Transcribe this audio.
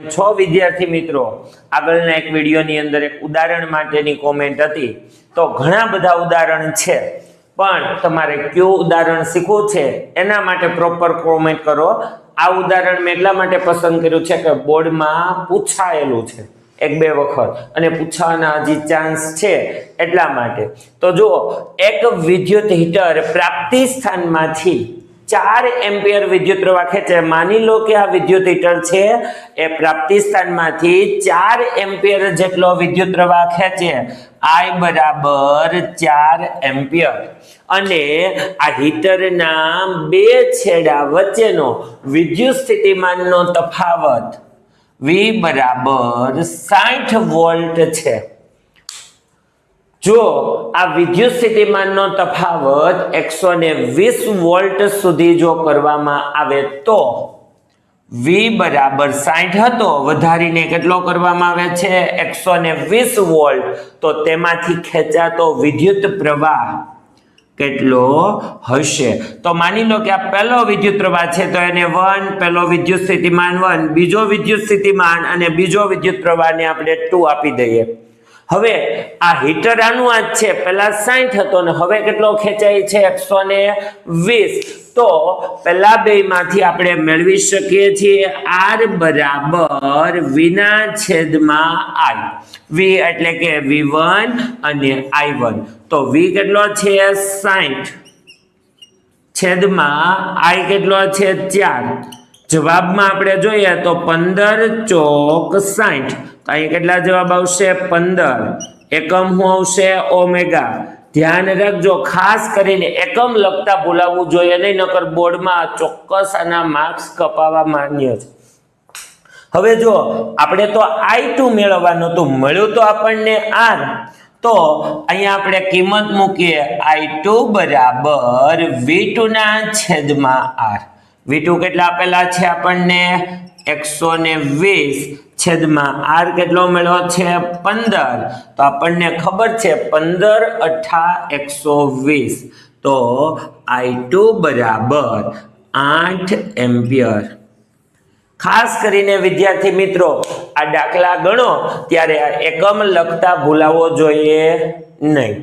छो विद्यार्थी मित्रों आगळना एक विडियोनी अंदर एक उदाहरण माटेनी कॉमेंट हती तो घणा बधा उदाहरण छे पण तमारे क्यू उदाहरण शीखवुं छे एना माटे प्रोपर कॉमेंट करो। आ उदाहरण मैं एटला माटे पसंद कर्युं छे के बोर्ड में पूछायेलुं छे एक बे वखत अने पूछवाना हजी चांस छे एटला माटे। तो जो एक विद्युत हीटर प्राप्ति स्थान मांथी 4 एम्पियर विद्युत प्रवाह खेचे। मानी लो कि आ विद्युत हीटर छे ए प्राप्ति स्थान मांथी 4 एम्पियर जेटलो विद्युत प्रवाह खेचे। I बराबर 4 एम्पियर अने आ हीटरना बे छेड़ा वच्चेनो विद्युत स्थितिमाननो तफावत V बराबर 60 वोल्ट छे। जो आ विद्युत स्थितिमाननो तफावत 120 वोल्ट सुधी जो करवामां आवे तो V बराबर 60 हतो वधारीने केटलो करवामां आवे छे 120 वोल्ट। तो तेमांथी खेंचातो विद्युत प्रवाह केटलो हशे। तो मानी लो कि आ पहलो विद्युत प्रवाह छे तो एने 1 पहलो विद्युत स्थितिमान 1 बीजो विद्युत स्थितिमान अने बीजो विद्युत प्रवाह ने आपणे 2 आपी दઈએ। हवे आ हीटर आनु आज छे पहला 60 हतो ने हवे केटलो खेंचाय छे 120। तो पहला बे मांथी आपणे मेळवी शकीए छीए R बराबर V ना छेदमां I। V એટલે કે V1 અને I1। तो V કેટલો છે 60 છેદમાં I કેટલો છે 4। જવાબમાં આપણે જોઈએ તો 15 ચોક 60। તો અહીં કેટલા જવાબ આવશે 15। એકમ શું આવશે ઓમેગા। ધ્યાન રાખજો ખાસ કરીને એકમ લખતા ભૂલાવવું જોઈએ નહીં નકર બોર્ડમાં ચોક્કસ આના માર્ક્સ કપાવા માન્ય છે। હવે જો આપણે તો I2 મેળવવાનું હતું મળ્યું તો આપણને R। तो अहींया आपणे किंमत मूकीए I2 बराबर V2 ना छेदमां R। V2 કેટલા આપેલા છે આપણને 120 छेदमां R કેટલો મળ્યો છે 15। તો આપણને ખબર છે 15 અઠા 120। તો I2 बराबर 8 एम्पियर। खास करीने विद्यार्थी मित्रों आ दाखला गणो त्यारे आ एकम लखता भूलावो जोईए नहीं।